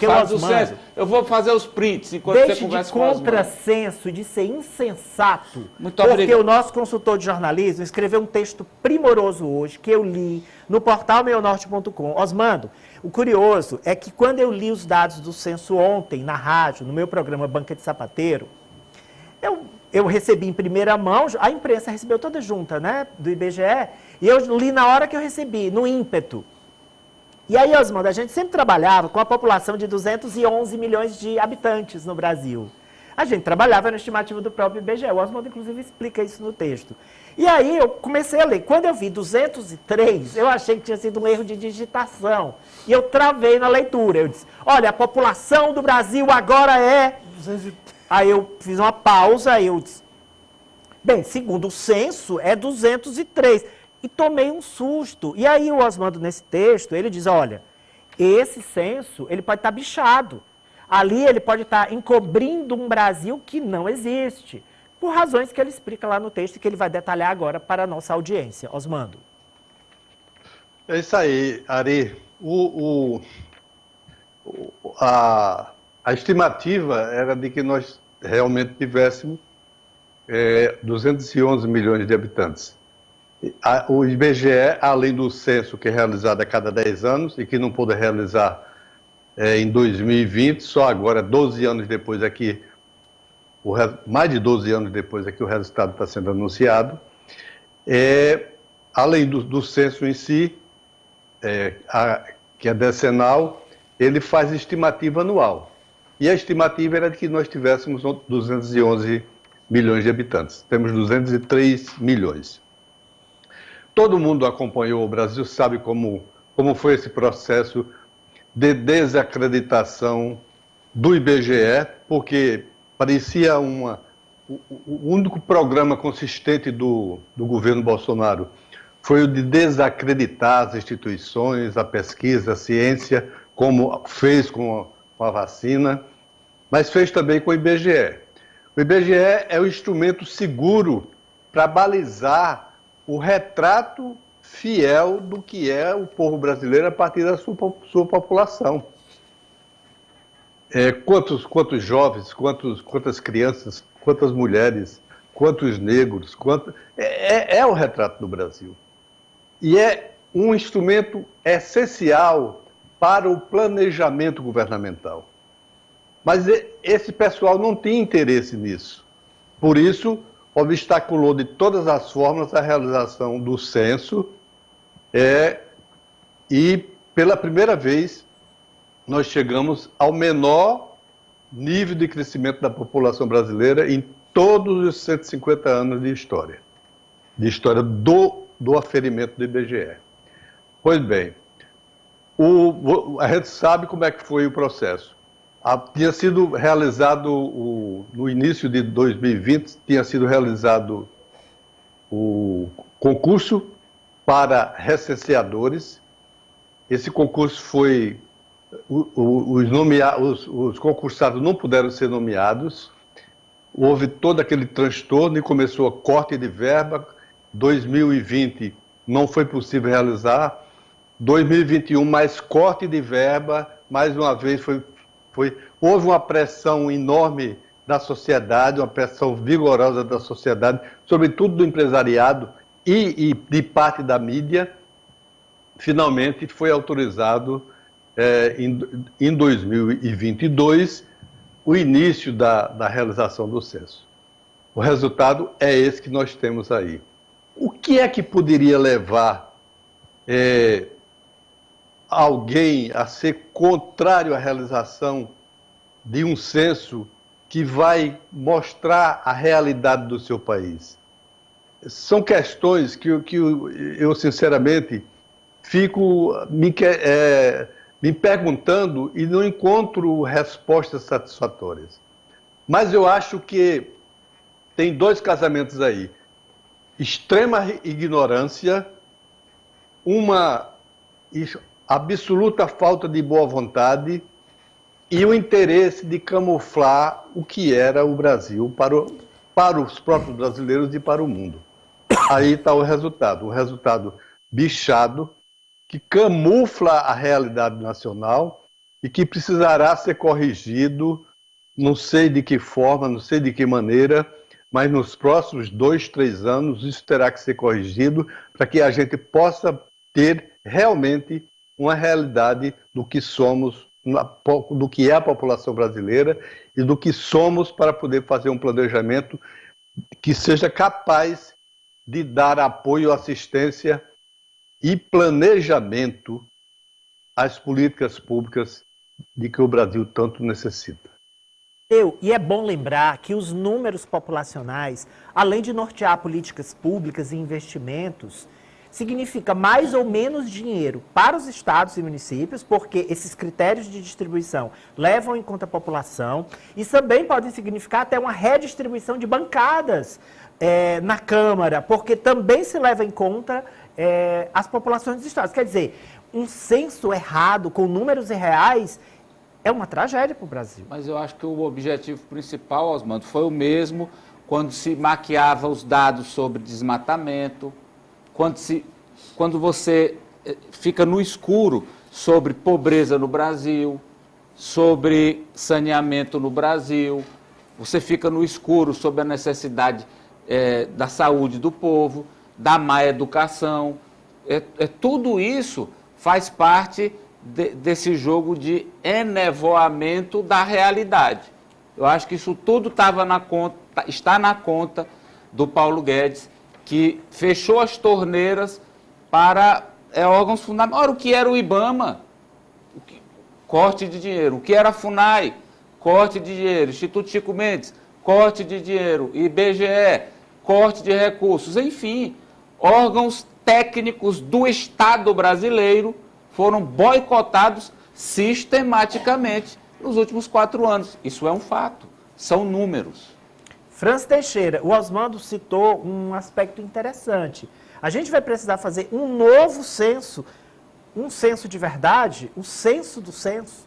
Faz o censo. Eu vou fazer os prints enquanto você conversa com Deixe de contrassenso, de ser insensato. Muito porque obrigado. o nosso consultor de jornalismo escreveu um texto primoroso hoje, que eu li no portal meionorte.com. Osmando, o curioso é que quando eu li os dados do censo ontem na rádio, no meu programa Banca de Sapateiro, eu recebi em primeira mão, a imprensa recebeu toda junta, né, do IBGE, e eu li na hora que eu recebi, no ímpeto. E aí, Osmando, a gente sempre trabalhava com a população de 211 milhões de habitantes no Brasil. A gente trabalhava na estimativa do próprio IBGE. O Osmando, inclusive, explica isso no texto. E aí eu comecei a ler. Quando eu vi 203, eu achei que tinha sido um erro de digitação. E eu travei na leitura. Eu disse, olha, a população do Brasil agora é... Aí eu fiz uma pausa, aí eu disse, bem, segundo o censo, é 203. E tomei um susto. E aí o Osmando, nesse texto, ele diz, olha, esse censo, ele pode estar bichado. Ali ele pode estar encobrindo um Brasil que não existe. Por razões que ele explica lá no texto e que ele vai detalhar agora para a nossa audiência. Osmando. É isso aí, Ari. A estimativa era de que nós realmente tivéssemos 211 milhões de habitantes. O IBGE, além do censo que é realizado a cada 10 anos e que não pôde realizar em 2020, só agora, 12 anos depois aqui, mais de 12 anos depois aqui o resultado está sendo anunciado, além do censo em si, que é decenal, ele faz estimativa anual. E a estimativa era de que nós tivéssemos 211 milhões de habitantes. Temos 203 milhões. Todo mundo acompanhou o Brasil, sabe como foi esse processo de desacreditação do IBGE, porque parecia o único programa consistente do governo Bolsonaro foi o de desacreditar as instituições, a pesquisa, a ciência, como fez com a vacina, mas fez também com o IBGE. O IBGE é o instrumento seguro para balizar o retrato fiel do que é o povo brasileiro a partir da sua população. Quantos jovens, quantas crianças, quantas mulheres, quantos negros, é o retrato do Brasil. E é um instrumento essencial para o planejamento governamental. Mas esse pessoal não tem interesse nisso. Por isso, obstaculou de todas as formas a realização do censo e, pela primeira vez, nós chegamos ao menor nível de crescimento da população brasileira em todos os 150 anos de história do aferimento do IBGE. Pois bem, a gente sabe como é que foi o processo. Tinha sido realizado, no início de 2020, tinha sido realizado o concurso para recenseadores. Esse concurso foi... Os concursados não puderam ser nomeados. Houve todo aquele transtorno e começou a corte de verba. 2020 não foi possível realizar. 2021, mais corte de verba. Mais uma vez houve uma pressão enorme da sociedade, uma pressão vigorosa da sociedade, sobretudo do empresariado e de parte da mídia. Finalmente foi autorizado em 2022 o início da realização do censo. O resultado é esse que nós temos aí. O que é que poderia levar alguém a ser contrário à realização de um censo que vai mostrar a realidade do seu país? São questões que eu sinceramente, fico me perguntando e não encontro respostas satisfatórias. Mas eu acho que tem dois casamentos aí. Extrema ignorância, uma absoluta falta de boa vontade e o interesse de camuflar o que era o Brasil para os próprios brasileiros e para o mundo. Aí está o resultado bichado, que camufla a realidade nacional e que precisará ser corrigido, não sei de que forma, não sei de que maneira, mas nos próximos 2, 3 anos isso terá que ser corrigido para que a gente possa ter realmente uma realidade do que somos, do que é a população brasileira e do que somos para poder fazer um planejamento que seja capaz de dar apoio, assistência e planejamento às políticas públicas de que o Brasil tanto necessita. E é bom lembrar que os números populacionais, além de nortear políticas públicas e investimentos, significa mais ou menos dinheiro para os estados e municípios, porque esses critérios de distribuição levam em conta a população, e também podem significar até uma redistribuição de bancadas na Câmara, porque também se leva em conta as populações dos estados. Quer dizer, um censo errado com números irreais é uma tragédia para o Brasil. Mas eu acho que o objetivo principal, Osmando, foi o mesmo quando se maquiava os dados sobre desmatamento, quando você fica no escuro sobre pobreza no Brasil, sobre saneamento no Brasil, você fica no escuro sobre a necessidade da saúde do povo, da má educação. Tudo isso faz parte desse jogo de enevoamento da realidade. Eu acho que isso tudo está na conta do Paulo Guedes, que fechou as torneiras para órgãos fundamentais. Ora, o que era o IBAMA? Corte de dinheiro. O que era a FUNAI? Corte de dinheiro. Instituto Chico Mendes? Corte de dinheiro. IBGE? Corte de recursos. Enfim, órgãos técnicos do Estado brasileiro foram boicotados sistematicamente nos últimos 4 anos. Isso é um fato, são números. Franz Teixeira, o Osmando citou um aspecto interessante. A gente vai precisar fazer um novo censo, um censo de verdade, o censo do censo?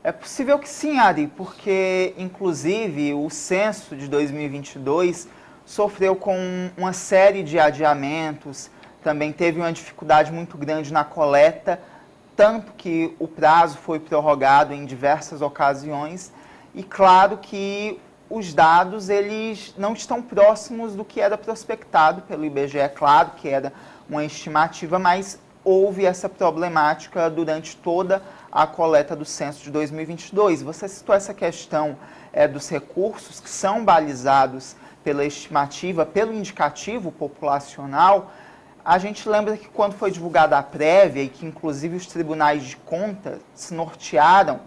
É possível que sim, Ari, porque, inclusive, o censo de 2022 sofreu com uma série de adiamentos, também teve uma dificuldade muito grande na coleta, tanto que o prazo foi prorrogado em diversas ocasiões, e claro que os dados eles não estão próximos do que era prospectado pelo IBGE, é claro que era uma estimativa, mas houve essa problemática durante toda a coleta do censo de 2022. Você citou essa questão dos recursos que são balizados pela estimativa, pelo indicativo populacional. A gente lembra que quando foi divulgada a prévia, e que inclusive os tribunais de contas se nortearam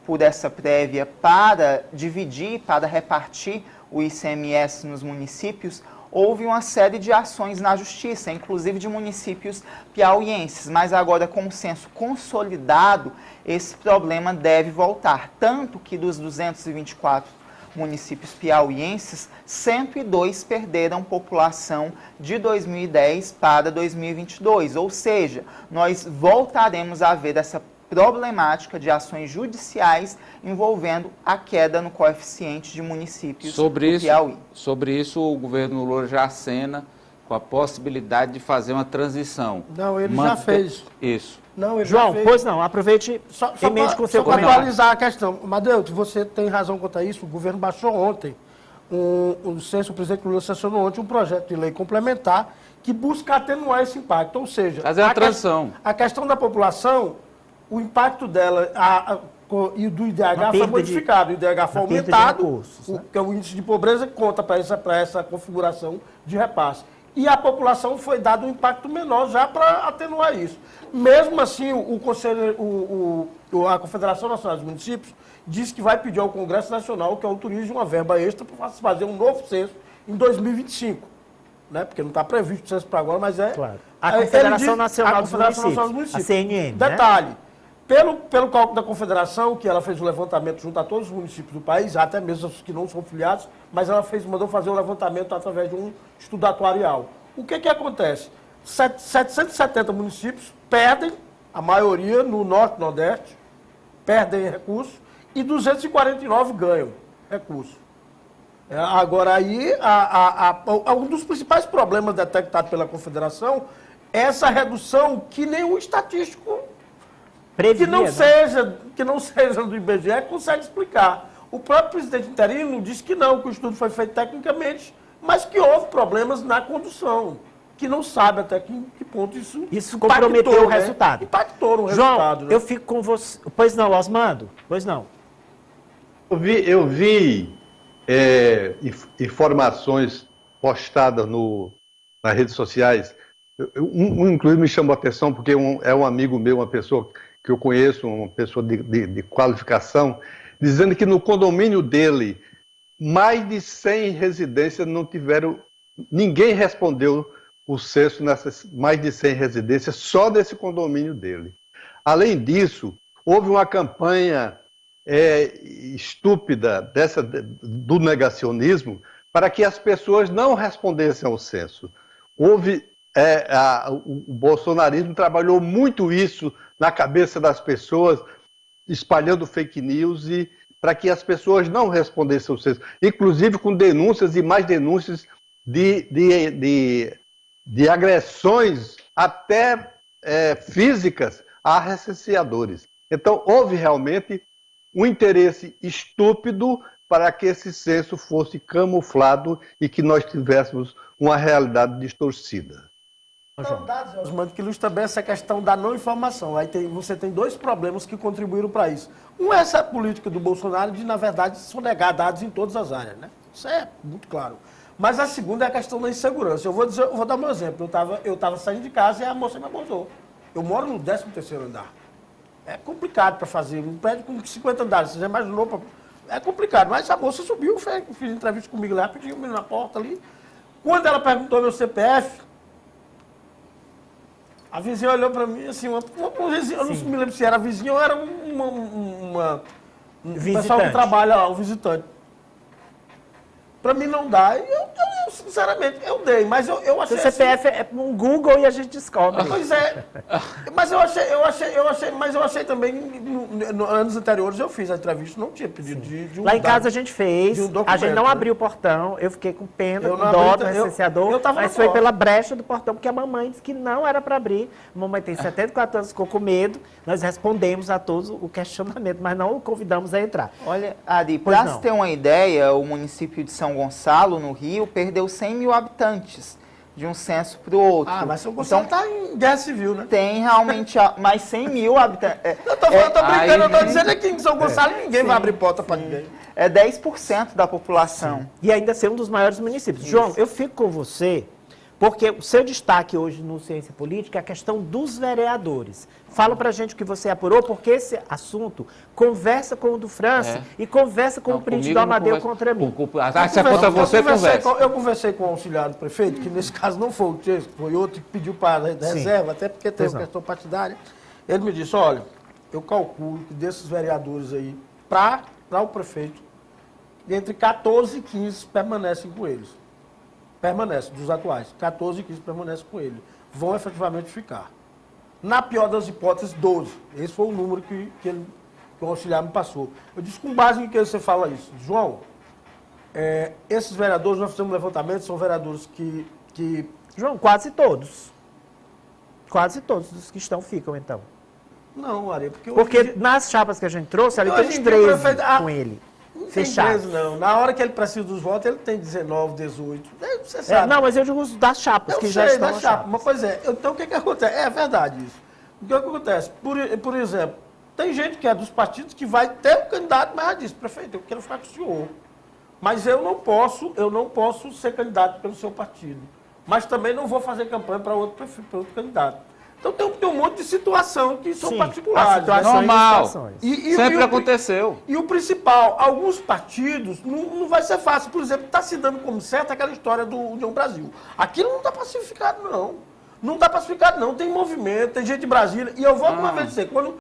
por essa prévia para dividir, para repartir o ICMS nos municípios, houve uma série de ações na justiça, inclusive de municípios piauienses, mas agora com o censo consolidado, esse problema deve voltar, tanto que dos 224 municípios piauienses, 102 perderam população de 2010 para 2022, ou seja, nós voltaremos a ver essa problemática de ações judiciais envolvendo a queda no coeficiente de municípios do Piauí. Sobre isso, o governo Lula já acena com a possibilidade de fazer uma transição. Não, ele já fez. Isso. Não, ele João, já fez. pois não, aproveite emente com o seu comentário. Para atualizar a questão. Madeus, você tem razão quanto a isso. O governo baixou ontem, o presidente Lula sancionou ontem um projeto de lei complementar que busca atenuar esse impacto. Ou seja, fazer a transição. A questão da população, o impacto dela e do IDH foi modificado. O IDH foi aumentado, recursos, né? Que é o índice de pobreza que conta para essa configuração de repasse. E a população foi dado um impacto menor já para atenuar isso. Mesmo assim, a Confederação Nacional dos Municípios disse que vai pedir ao Congresso Nacional que autorize uma verba extra para fazer um novo censo em 2025. Né? Porque não está previsto o censo para agora, mas é... Claro. A Confederação Nacional dos Municípios, a CNN, Detalhe, né? Pelo cálculo da Confederação, que ela fez o levantamento junto a todos os municípios do país, até mesmo os que não são filiados, mas ela mandou fazer o levantamento através de um estudo atuarial. O que acontece? 770 municípios perdem, a maioria no Norte e Nordeste, perdem recursos, e 249 ganham recursos. Agora aí, um dos principais problemas detectados pela Confederação é essa redução que nenhum estatístico Previa, que não seja do IBGE, consegue explicar. O próprio presidente interino disse que não, que o estudo foi feito tecnicamente, mas que houve problemas na condução, que não sabe até que ponto isso comprometeu o resultado. Impactou no João, resultado. Né? Eu fico com você. Pois não, Osmando? Pois não. Eu vi informações postadas nas redes sociais. Inclusive me chamou a atenção porque é um amigo meu, uma pessoa que eu conheço, uma pessoa de qualificação, dizendo que no condomínio dele, mais de 100 residências não tiveram... Ninguém respondeu o censo nessas mais de 100 residências, só desse condomínio dele. Além disso, houve uma campanha estúpida do negacionismo para que as pessoas não respondessem ao censo. O bolsonarismo trabalhou muito isso na cabeça das pessoas, espalhando fake news para que as pessoas não respondessem ao censo, inclusive com denúncias e mais denúncias de agressões até físicas a recenseadores. Então, houve realmente um interesse estúpido para que esse censo fosse camuflado e que nós tivéssemos uma realidade distorcida. São dados, Osmando, que ilustra bem essa questão da não informação. Aí você tem dois problemas que contribuíram para isso. Um é essa política do Bolsonaro de, na verdade, sonegar dados em todas as áreas, né? Isso é muito claro. Mas a segunda é a questão da insegurança. Eu vou dar um exemplo. Eu estava saindo de casa e a moça me abordou. Eu moro no 13º andar. É complicado para fazer. Um prédio com 50 andares, você já imaginou? É complicado. Mas a moça subiu, fez entrevista comigo lá, pediu na porta ali. Quando ela perguntou meu CPF, a vizinha olhou para mim assim, eu não me lembro se era vizinha ou era um pessoal que trabalha lá, um visitante. Para mim não dá. Eu, sinceramente, eu dei, mas eu achei. O CPF é um Google e a gente descobre. Pois é. Mas eu achei também, anos anteriores eu fiz a entrevista, não tinha pedido de um lá em casa a gente fez, a gente não abriu o portão, eu fiquei com pena, com dó do recenseador, mas foi pela brecha do portão, porque a mamãe disse que não era para abrir. A mamãe tem 74 anos, ficou com medo, nós respondemos a todos o questionamento, mas não o convidamos a entrar. Olha, Ari, para se ter uma ideia, o município de São Gonçalo, no Rio, perdeu 100 mil habitantes de um censo para o outro. Ah, mas São Gonçalo está em guerra civil, né? Tem realmente mais 100 mil habitantes. Eu tô brincando, eu estou dizendo que em São Gonçalo ninguém vai abrir porta para ninguém. É 10% da população. Sim. E ainda ser um dos maiores municípios. Isso. João, eu fico com você, porque o seu destaque hoje no Ciência Política é a questão dos vereadores. Fala pra gente o que você apurou, porque esse assunto conversa com o do França e conversa com o print do Amadeu contra mim. Se é contra você, conversa. Eu conversei com o auxiliar do prefeito, que nesse caso não foi o Chesco, foi outro que pediu para reserva, até porque tem uma questão partidária. Ele me disse, olha, eu calculo que desses vereadores aí, para o prefeito, entre 14 e 15 permanecem com eles. Permanecem, dos atuais. 14 e 15 permanecem com ele. Vão efetivamente ficar. Na pior das hipóteses, 12. Esse foi o número que o auxiliar me passou. Eu disse, com base em que você fala isso? João, esses vereadores, nós fizemos um levantamento, são vereadores que... João, quase todos. Quase todos dos que estão ficam, então. Não, Ari, porque nas chapas que a gente trouxe, ali tem uns 13 com ele. Fechado. Não. Na hora que ele precisa dos votos, ele tem 19, 18. Você sabe. Não, mas eu digo das chapas que já estão das chapas. Mas, pois é. Então, o que acontece? É verdade isso. O que acontece? Por exemplo, tem gente que é dos partidos que vai ter um candidato, mas já disse, prefeito, eu quero ficar com o senhor. Mas eu não posso ser candidato pelo seu partido. Mas também não vou fazer campanha para outro candidato. Então tem um monte de situação que são particulares. Normal. Sempre aconteceu. E o principal, alguns partidos, não vai ser fácil. Por exemplo, está se dando como certo aquela história do União Brasil. Aquilo não está pacificado, não. Não está pacificado, não. Tem movimento, tem gente de Brasília. E eu vou uma vez dizer, quando